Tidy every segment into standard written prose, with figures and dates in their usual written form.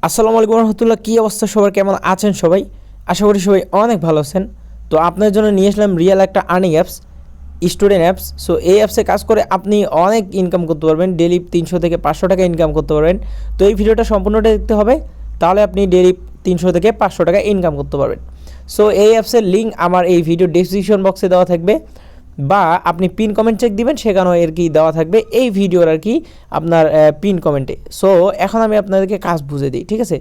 আসসালামু আলাইকুম রহমতুল্লাহ। কী অবস্থা সবার, কেমন আছেন সবাই? আশা করি সবাই অনেক ভালো আছেন। তো আপনার জন্য নিয়ে আসলাম রিয়েল একটা earning apps, student apps. So এই অ্যাপসে কাজ করে আপনি অনেক ইনকাম করতে পারবেন, ডেলি 300 থেকে 500 টাকা ইনকাম করতে পারবেন। তো এই ভিডিওটা সম্পূর্ণটা দেখতে হবে, তাহলে আপনি ডেলি 300 থেকে 500 টাকা ইনকাম করতে পারবেন। সো এই অ্যাপসের লিঙ্ক আমার এই ভিডিও ডেসক্রিপশন বক্সে দেওয়া থাকবে, বা আপনি পিন কমেন্ট চেক দিবেন, সেখানেও আর কি দেওয়া থাকবে এই ভিডিওর আর কি আপনার পিন কমেন্টে। সো এখন আমি আপনাদেরকে কাজ বুঝে দিই, ঠিক আছে?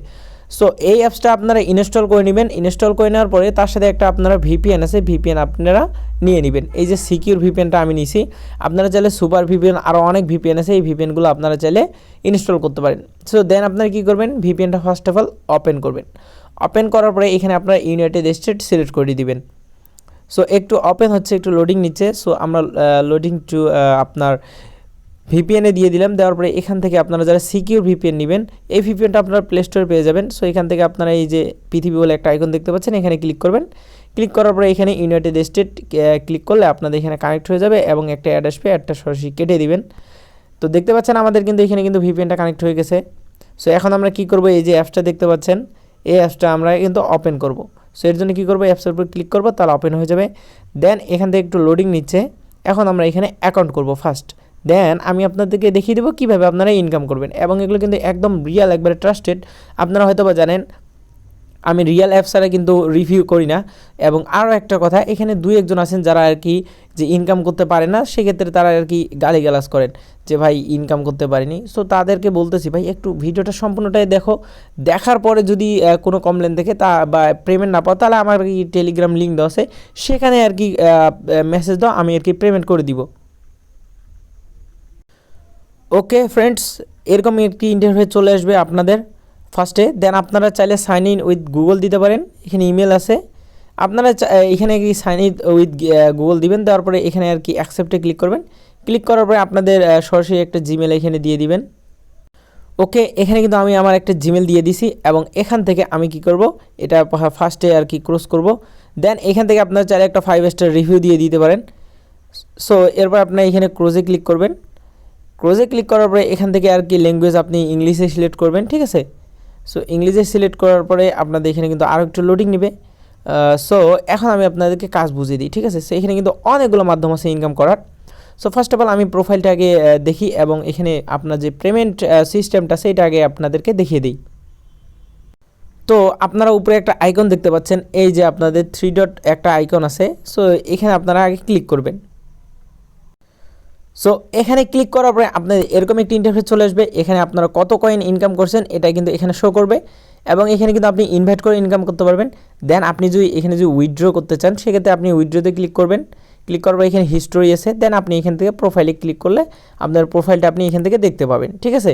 সো এই অ্যাপসটা আপনারা ইনস্টল করে নেবেন। ইনস্টল করে নেওয়ার পরে তার সাথে একটা আপনারা ভিপিএন আছে, ভিপিএন আপনারা নিয়ে নেবেন। এই যে সিকিউর ভিপিএনটা আমি নিছি, আপনারা চাইলে সুপার ভিপিএন, আরও অনেক ভিপিএন আছে, এই ভিপিএনগুলো আপনারা চাইলে ইনস্টল করতে পারেন। সো দেন আপনারা কী করবেন, ভিপিএনটা ফার্স্ট অফ অল ওপেন করবেন। ওপেন করার পরে এখানে আপনারা ইউনাইটেড স্টেট সিলেক্ট করে দিবেন। সো একটু ওপেন হচ্ছে, একটু লোডিং নিচ্ছে। সো আমরা লোডিং টু আপনার ভিপিএনে দিয়ে দিলাম। দেওয়ার পরে এখান থেকে আপনারা যারা সিকিউর ভিপিএন নেবেন, এই ভিপিএনটা আপনারা প্লে স্টোরে পেয়ে যাবেন। সো এখান থেকে আপনারা এই যে পৃথিবী বলে একটা আইকন দেখতে পাচ্ছেন, এখানে ক্লিক করবেন। ক্লিক করার পরে এখানে ইউনাইটেড স্টেট ক্লিক করলে আপনাদের এখানে কানেক্ট হয়ে যাবে এবং একটা অ্যাড আসবে, অ্যাডটা সরাসরি কেটে দিবেন। তো দেখতে পাচ্ছেন আমাদের কিন্তু এখানে কিন্তু ভিপিএনটা কানেক্ট হয়ে গেছে। সো এখন আমরা কি করব, এই যে অ্যাপসটা দেখতে পাচ্ছেন, এই অ্যাপসটা আমরা কিন্তু ওপেন করব। সো এর জন্য কী করবো, অ্যাপসের উপর ক্লিক করবো, তাহলে ওপেন হয়ে যাবে। দেন এখান থেকে একটু লোডিং নিচ্ছে। এখন আমরা এখানে অ্যাকাউন্ট করব ফার্স্ট। দেন আমি আপনাদেরকে দেখিয়ে দেবো কীভাবে আপনারা ইনকাম করবেন, এবং এগুলো কিন্তু একদম রিয়েল, একবারে ট্রাস্টেড। আপনারা হয়তো বা জানেন আমি রিয়েল অ্যাপস ছাড়া কিন্তু রিভিউ করি না। এবং আরও একটা কথা, এখানে দুই একজন আছেন যারা আর কি যে ইনকাম করতে পারে না, সেক্ষেত্রে তারা আর কি গালিগালাজ করেন যে ভাই ইনকাম করতে পারিনি। সো তাদেরকে বলতেছি ভাই একটু ভিডিওটা সম্পূর্ণটাই দেখো, দেখার পরে যদি কোনো কমপ্লেন দেখে তা বা পেমেন্ট না পাও, তাহলে আমার কি টেলিগ্রাম লিঙ্ক দেওয়া আছে, সেখানে আর কি মেসেজ দাও, আমি আর কি পেমেন্ট করে দিব। ওকে ফ্রেন্ডস, এরকম একটি ইন্টারফেস চলে আসবে আপনাদের ফার্স্টে। দেন আপনারা চাইলে সাইন ইন উইথ গুগল দিতে পারেন, এখানে ইমেল আছে। আপনারা এখানে কি সাইন ইন উইথ গুগল দিবেন, দেওয়ার পরে এখানে আর কি অ্যাকসেপ্টে ক্লিক করবেন। ক্লিক করার পরে আপনাদের সরাসরি একটা জিমেল এখানে দিয়ে দিবেন। ওকে, এখানে কিন্তু আমি আমার একটা জিমেল দিয়ে দিছি, এবং এখান থেকে আমি কি করব, এটা ফার্স্টে আর কি ক্রস করব। দেন এখান থেকে আপনারা চাইলে একটা 5 স্টার রিভিউ দিয়ে দিতে পারেন। সো এরপর আপনারা এখানে ক্রোজে ক্লিক করবেন। ক্রোজে ক্লিক করার পরে এখান থেকে আর কি ল্যাঙ্গুয়েজ আপনি ইংলিশে সিলেক্ট করবেন, ঠিক আছে? সো ইংলিশে সিলেক্ট করার পরে আপনাদের এখানে কিন্তু আরও একটু লোডিং নেবে। সো এখন আমি আপনাদেরকে কাজ বুঝিয়ে দিই, ঠিক আছে? সো এখানে কিন্তু অনেকগুলো মাধ্যম আছে ইনকাম করার। সো ফার্স্ট অফ অল আমি প্রোফাইলটা আগে দেখি, এবং এখানে আপনার যে পেমেন্ট সিস্টেমটা সেটা আগে আপনাদেরকে দেখিয়ে দিই। তো আপনারা উপরে একটা আইকন দেখতে পাচ্ছেন, এই যে আপনাদের 3 ডট একটা আইকন আছে। সো এখানে আপনারা আগে ক্লিক করবেন। সো এখানে ক্লিক করার পরে আপনাদের এরকম একটি ইন্টারফেস চলে আসবে। এখানে আপনারা কত কয়েন ইনকাম করছেন এটা কিন্তু এখানে শো করবে, এবং এখানে কিন্তু আপনি ইনভাইট করে ইনকাম করতে পারবেন। দেন আপনি যদি এখানে যদি উইথড্র করতে চান, সেক্ষেত্রে আপনি উইথড্রতে ক্লিক করবেন। ক্লিক করার পরে এখানে হিস্টোরি আছে। দেন আপনি এখান থেকে প্রোফাইলে ক্লিক করলে আপনার প্রোফাইলটা আপনি এখান থেকে দেখতে পাবেন, ঠিক আছে?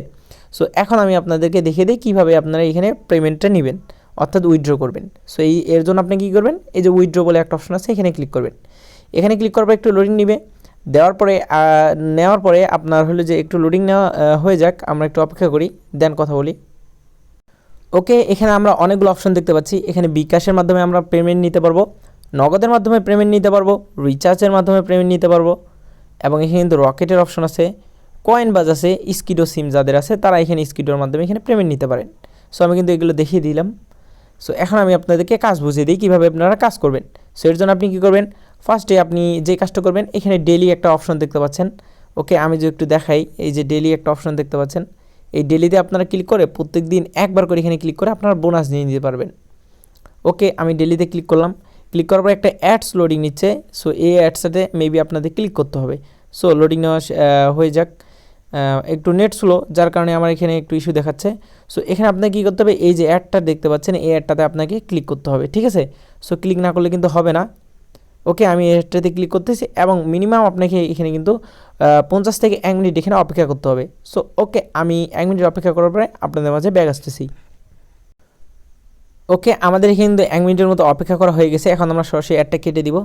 সো এখন আমি আপনাদেরকে দেখিয়ে দিই কীভাবে আপনারা এখানে পেমেন্টটা নেবেন, অর্থাৎ উইথড্র করবেন। সো এর জন্য আপনি কী করবেন, এই যে উইথড্র বলে একটা অপশন আছে, এখানে ক্লিক করবেন। এখানে ক্লিক করার পরে একটু লোডিং নেবে। নেওয়ার পরে আপনার হলো যে একটু লোডিং নেওয়া হয়ে যাক, আমরা একটু অপেক্ষা করি, দেন কথা বলি। ওকে, এখানে আমরা অনেকগুলো অপশন দেখতে পাচ্ছি। এখানে বিকাশের মাধ্যমে আমরা পেমেন্ট নিতে পারবো, নগদের মাধ্যমে পেমেন্ট নিতে পারবো, রিচার্জের মাধ্যমে পেমেন্ট নিতে পারবো, এবং এখানে কিন্তু রকেটের অপশন আছে, কয়েন বাজ আছে, স্কিডো সিম যাদের আছে তারা এখানে স্কিডোর মাধ্যমে এখানে পেমেন্ট নিতে পারেন। সো আমি কিন্তু এগুলো দেখিয়ে দিলাম। সো এখন আমি আপনাদেরকে কাজ বুঝিয়ে দিই কীভাবে আপনারা কাজ করবেন। সো এর জন্য আপনি কী করবেন, ফার্স্টে আপনি যে কাজটা করবেন, এখানে ডেলি একটা অপশন দেখতে পাচ্ছেন। ওকে, আমি যে একটু দেখাই, এই যে ডেলি একটা অপশন দেখতে পাচ্ছেন, এই ডেলিতে আপনারা ক্লিক করে প্রত্যেক দিন একবার করে এখানে ক্লিক করে আপনারা বোনাস নিয়ে নিতে পারবেন। ওকে, আমি ডেলিতে ক্লিক করলাম। ক্লিক করার পর একটা অ্যাডস লোডিং নিচ্ছে। সো এই অ্যাডসটাতে মেবি আপনাদের ক্লিক করতে হবে। সো লোডিং নেওয়া হয়ে যাক, একটু নেট স্লো, যার কারণে আমার এখানে একটু ইস্যু দেখাচ্ছে। সো এখানে আপনাকে কী করতে হবে, এই যে অ্যাডটা দেখতে পাচ্ছেন, এই অ্যাডটাতে আপনাকে ক্লিক করতে হবে, ঠিক আছে? সো ক্লিক না করলে কিন্তু হবে না। ওকে, আমি এটাতে ক্লিক করতেছি, এবং মিনিমাম আপনাকে এখানে কিন্তু 50 থেকে 1 মিনিট এখানে অপেক্ষা করতে হবে। সো ওকে, আমি 1 মিনিট অপেক্ষা করার পরে আপনাদের মাঝে ব্যাগ আসতেছি। ওকে, আমাদের এখানে কিন্তু 1 মিনিটের মতো অপেক্ষা করা হয়ে গেছে। এখন আমরা সরাসরি অ্যাডটা কেটে দিব।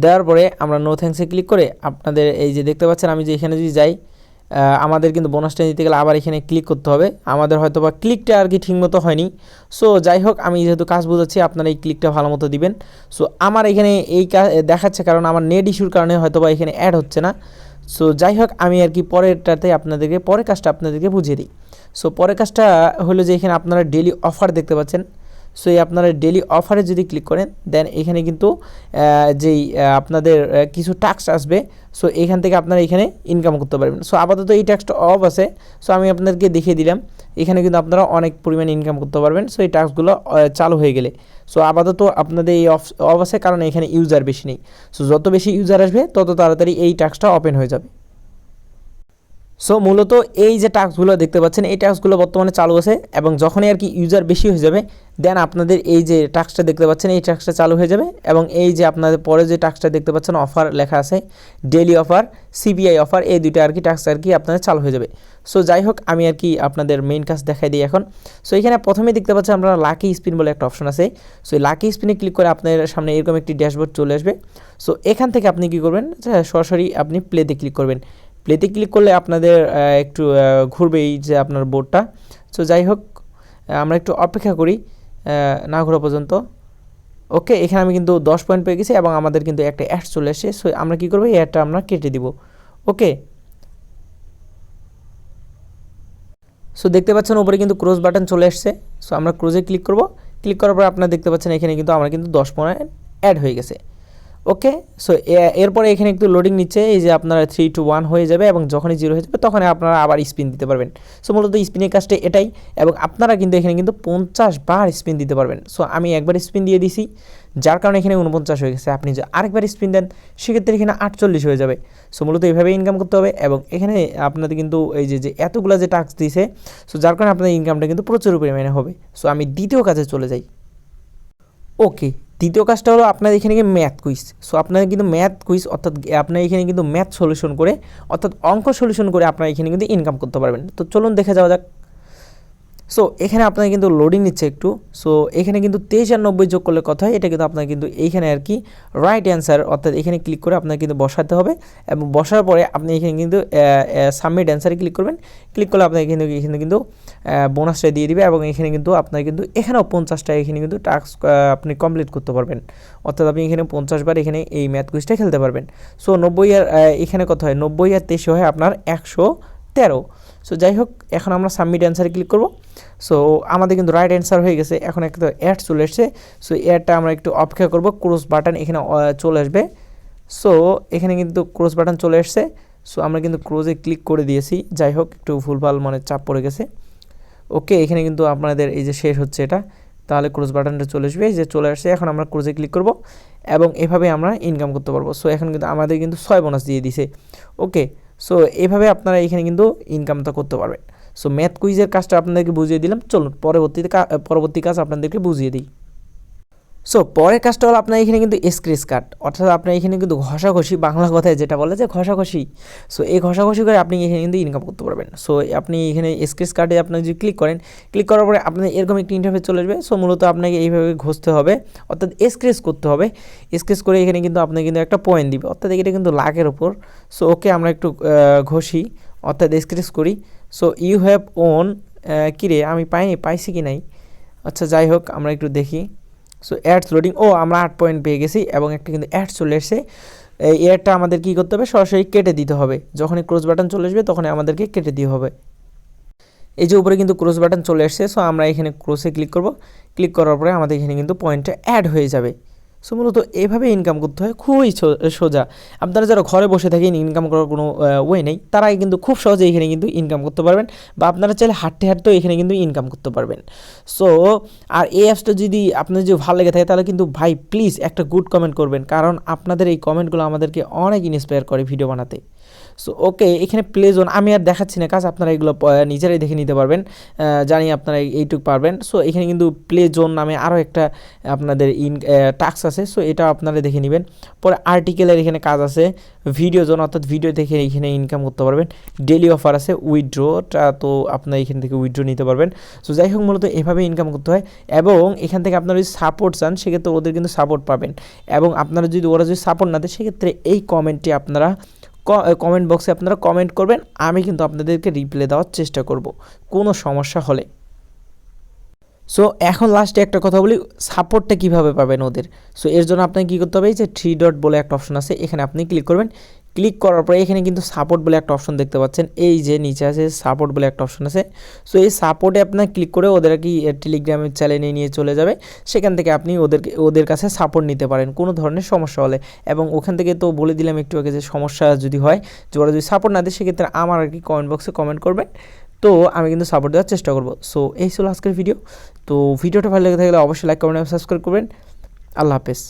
দেওয়ার পরে আমরা নো থ্যাঙ্কসে ক্লিক করে আপনাদের এই যে দেখতে পাচ্ছেন, আমি যে এখানে যদি যাই, আমাদের কিন্তু বোনাসটা নিতে গেলে আবার এখানে ক্লিক করতে হবে। আমাদের হয়তো বা ক্লিকটা আর কি ঠিকমতো হয়নি। সো যাই হোক, আমি যেহেতু কাজ বোঝাচ্ছি, আপনারা এই ক্লিকটা ভালো মতো দিবেন। সো আমার এখানে এই দেখাচ্ছে, কারণ আমার নেট ইস্যুর কারণে হয়তো বা এখানে অ্যাড হচ্ছে না। সো যাই হোক আমি আর কি পরের কাজটা আপনাদেরকে বুঝিয়ে দিই। সো পরের কাজটা হলো যে এখানে আপনারা ডেলি অফার দেখতে পাচ্ছেন। সো এই আপনারা ডেলি অফারে যদি ক্লিক করেন দেন এখানে কিন্তু যেই আপনাদের কিছু টাস্ক আসবে। সো এখান থেকে আপনারা এখানে ইনকাম করতে পারবেন। সো আপাতত এই টাস্কটা অফ আছে, সো আমি আপনাদেরকে দেখিয়ে দিলাম। এখানে কিন্তু আপনারা অনেক পরিমাণে ইনকাম করতে পারবেন সো এই টাস্কগুলো চালু হয়ে গেলে। সো আপাতত আপনাদের এই অফ আছে কারণ এখানে ইউজার বেশি নেই। সো যত বেশি ইউজার আসবে তত তাড়াতাড়ি এই টাস্কটা ওপেন হয়ে যাবে। সো মূলত এই যে টাস্কগুলো দেখতে পাচ্ছেন এই টাস্কগুলো বর্তমানে চালু আছে, এবং যখনই আর কি ইউজার বেশি হয়ে যাবে দেন আপনাদের এই যে টাস্কটা দেখতে পাচ্ছেন এই টাস্কটা চালু হয়ে যাবে, এবং এই যে আপনাদের পরে যে টাস্কটা দেখতে পাচ্ছেন অফার লেখা আছে, ডেলি অফার, সিপিআই অফার, এই দুইটা আর কি টাস্ক আর কি আপনাদের চালু হয়ে যাবে। সো যাই হোক আমি আর কি আপনাদের মেইন কাজ দেখাই দিই এখন। সো এখানে প্রথমে দেখতে পাচ্ছেন আপনারা লাকি স্পিন বলে একটা অপশন আছে। সো এই লাকি স্পিনে ক্লিক করে আপনার সামনে এরকম একটি ড্যাশবোর্ড চলে আসবে। সো এখান থেকে আপনি কী করবেন, সরাসরি আপনি প্লেতে ক্লিক করবেন। প্লেতে ক্লিক করলে আপনাদের একটু ঘুরবে এই যে আপনার বোর্ডটা। সো যাই হোক আমরা একটু অপেক্ষা করি না ঘোরা পর্যন্ত। ওকে, এখানে আমি কিন্তু 10 পয়েন্ট পেয়ে গেছি এবং আমাদের কিন্তু একটা অ্যাড চলে আসে। সো আমরা কী করবো, এই অ্যাডটা আমরা কেটে দিব। ওকে, সো দেখতে পাচ্ছেন উপরে কিন্তু ক্রস বাটন চলে আসছে। সো আমরা ক্রোজে ক্লিক করব। ক্লিক করার পর আপনারা দেখতে পাচ্ছেন এখানে কিন্তু আমার কিন্তু 10 পয়েন্ট অ্যাড হয়ে গেছে। ওকে, সো এরপরে এখানে একটু লোডিং নিচ্ছে, এই যে আপনারা 3 to 1 হয়ে যাবে এবং যখনই 0 হয়ে যাবে তখন আপনারা আবার স্পিন দিতে পারবেন। সো মূলত স্পিনের কাজটা এটাই, এবং আপনারা কিন্তু এখানে কিন্তু 50 বার স্পিন দিতে পারবেন। সো আমি একবার স্পিন দিয়ে দিছি যার কারণে এখানে 49 হয়ে গেছে। আপনি যদি আরেকবার স্পিন দেন সেক্ষেত্রে এখানে 48 হয়ে যাবে। সো মূলত এইভাবে ইনকাম করতে হবে, এবং এখানে আপনাদের কিন্তু এই যে এতগুলো যে টাস্ক দিয়েছে, সো যার কারণে আপনাদের ইনকামটা কিন্তু প্রচুর পরিমাণে হবে। সো আমি দ্বিতীয় কাজে চলে যাই। ওকে, দ্বিতীয় কাজটা হলো আপনার এখানে ম্যাথ কুইজ। সো আপনারা কিন্তু ম্যাথ কুইজ অর্থাৎ আপনার এখানে কিন্তু ম্যাথ সলিউশন করে অর্থাৎ অঙ্ক সলিউশন করে আপনারা এখানে কিন্তু ইনকাম করতে পারবেন। তো চলুন দেখে যাওয়া যাক। সো এখানে আপনার কিন্তু লোডিং নিচ্ছে একটু। সো এখানে কিন্তু 23 আর 90 যোগ করলে কথা হয়, এটা কিন্তু আপনার কিন্তু এইখানে আর কি রাইট অ্যান্সার, অর্থাৎ এখানে ক্লিক করে আপনার কিন্তু বসাতে হবে, এবং বসার পরে আপনি এখানে কিন্তু সাবমিট অ্যান্সারে ক্লিক করবেন। ক্লিক করলে আপনার এখানে কিন্তু বোনাসটা দিয়ে দিবে, এবং এখানে কিন্তু আপনার কিন্তু এখানেও 50টা এখানে কিন্তু টাস্ক আপনি কমপ্লিট করতে পারবেন। অর্থাৎ আপনি এখানে 50 বার এখানে এই ম্যাথ কুইজটা খেলতে পারবেন। সো 90 আর এখানে কত হয়, 90 আর 23 হয় আপনার 113। সো যাই হোক এখন আমরা সাবমিট অ্যান্সারে ক্লিক করব। সো আমাদের কিন্তু রাইট অ্যান্সার হয়ে গেছে। এখন একটা অ্যাড চলে এসছে। সো অ্যাডটা আমরা একটু অপেক্ষা করব, ক্রস বাটন এখানে চলে আসবে। সো এখানে কিন্তু ক্রস বাটন চলে এসছে। সো আমরা কিন্তু ক্রোজে ক্লিক করে দিয়েছি। যাই হোক একটু ভুলভাল মানে চাপ পড়ে গেছে। ওকে, এখানে কিন্তু আপনাদের এই যে শেষ হচ্ছে এটা, তাহলে ক্রস বাটনটা চলে আসবে, এই যে চলে আসছে। এখন আমরা ক্রোজে ক্লিক করব এবং এভাবে আমরা ইনকাম করতে পারবো। সো এখন কিন্তু আমাদের কিন্তু 6 বোনাস দিয়ে দিছে। ওকে, সো এভাবে আপনারা এখানে কিন্তু ইনকামটা করতে পারবেন। সো ম্যাথ কুইজের কাজটা আপনাদেরকে বুঝিয়ে দিলাম। চলুন পরবর্তী কাজ আপনাদেরকে বুঝিয়ে দিই। সো পরের কাজটা হলো আপনার এখানে কিন্তু স্ক্র্যাচ কার্ড, অর্থাৎ আপনার এখানে কিন্তু ঘষাঘষি, বাংলা কথায় যেটা বলে যে ঘষাঘষি। সো এই ঘষাঘষি করে আপনি এখানে কিন্তু ইনকাম করতে পারবেন। সো আপনি এখানে স্ক্র্যাচ কার্ডে আপনি যদি ক্লিক করেন, ক্লিক করার পরে আপনার এরকম একটি ইন্টারফেস চলে আসবে। সো মূলত আপনাকে এইভাবে ঘষতে হবে, অর্থাৎ স্ক্র্যাচ করতে হবে। স্ক্র্যাচ করে এখানে কিন্তু আপনাকে কিন্তু একটা পয়েন্ট দিবে, অর্থাৎ এটা কিন্তু লাখের ওপর। সো ওকে, আমরা একটু ঘষি অর্থাৎ স্ক্র্যাচ করি। সো ইউ হ্যাভ ওন, কিরে আমি পাইছি কি নাই। আচ্ছা যাই হোক আমরা একটু দেখি। সো অ্যাডস লোডিং, ও আমরা 8 পয়েন্ট পেয়ে গেছি এবং একটা কিন্তু অ্যাড চলে এসেছে। এই অ্যাডটা আমাদের কী করতে হবে, সরাসরি কেটে দিতে হবে। যখনই ক্রস বাটন চলে আসবে তখনই আমাদেরকে কেটে দিতে হবে। এই যে উপরে কিন্তু ক্রস বাটন চলে এসেছে। সো আমরা এখানে ক্রসে ক্লিক করব। ক্লিক করার পরে আমাদের এখানে কিন্তু পয়েন্টটা অ্যাড হয়ে যাবে। সো মূলত এভাবে ইনকাম করতে হয়, খুবই সোজা। আপনারা যারা ঘরে বসে থাকেন, ইনকাম করার কোনো ওয়ে নেই, তারাই কিন্তু খুব সহজে এখানে কিন্তু ইনকাম করতে পারবেন, বা আপনারা চাইলে হাঁটতে হাঁটতেও এখানে কিন্তু ইনকাম করতে পারবেন। সো আর এই অ্যাপসটা যদি আপনার যদি ভালো লেগে থাকে তাহলে কিন্তু ভাই প্লিজ একটা গুড কমেন্ট করবেন, কারণ আপনাদের এই কমেন্টগুলো আমাদেরকে অনেক ইন্সপায়ার করে ভিডিও বানাতে। সো ওকে, এখানে প্লে জোন আমি আর দেখাচ্ছি না কাজ, আপনারা এগুলো নিজেরাই দেখে নিতে পারবেন, জানি আপনারা এইটুকু পারবেন। সো এখানে কিন্তু প্লে জোন নামে আরও একটা আপনাদের টাস্ক আছে। সো এটা আপনারা দেখে নেবেন। পরে আর্টিকেলের এখানে কাজ আছে, ভিডিও জোন অর্থাৎ ভিডিও দেখে এখানে ইনকাম করতে পারবেন। ডেলি অফার আছে, উইথড্রোটা তো আপনারা এখান থেকে উইথড্রো নিতে পারবেন। সো যাই হোক মূলত এভাবে ইনকাম করতে হয়, এবং এখান থেকে আপনারা যদি সাপোর্ট চান সেক্ষেত্রে ওদের কিন্তু সাপোর্ট পাবেন, এবং আপনারা যদি ওরা যদি সাপোর্ট না দেয় সেক্ষেত্রে এই কমেন্টটি আপনারা কমেন্ট বক্সে আপনারা কমেন্ট করবেন, আমি কিন্তু আপনাদেরকে রিপ্লাই দেওয়ার চেষ্টা করব কোনো সমস্যা হলে। সো এখন লাস্টে একটা কথা বলি, সাপোর্টটা কীভাবে পাবেন ওদের। সো এর জন্য আপনাকে কী করতে হবে, এই যে 3 ডট বলে একটা অপশন আছে, এখানে আপনি ক্লিক করবেন। ক্লিক করার পরে এখানে কিন্তু সাপোর্ট বলে একটা অপশন দেখতে পাচ্ছেন, এই যে নিচে আছে সাপোর্ট বলে একটা অপশন আছে। সো এই সাপোর্টে আপনার ক্লিক করে ওদের কি টেলিগ্রামের চ্যানেলে নিয়ে চলে যাবে, সেখান থেকে আপনি ওদের কাছে সাপোর্ট নিতে পারেন কোনো ধরনের সমস্যা হলে। এবং ওখান থেকে তো বলে দিলাম একটু আগে যে সমস্যা যদি হয়, যে ওরা যদি সাপোর্ট না দেয় সেক্ষেত্রে আমার আর কি কমেন্ট বক্সে কমেন্ট করবেন, তো আমি কিন্তু সাপোর্ট দেওয়ার চেষ্টা করব। সো এই ছিল আজকের ভিডিও। তো ভিডিওটা ভালো লেগে থাকলে অবশ্যই লাইক কমেন্ট এবং সাবস্ক্রাইব করবেন। আল্লাহ হাফেজ।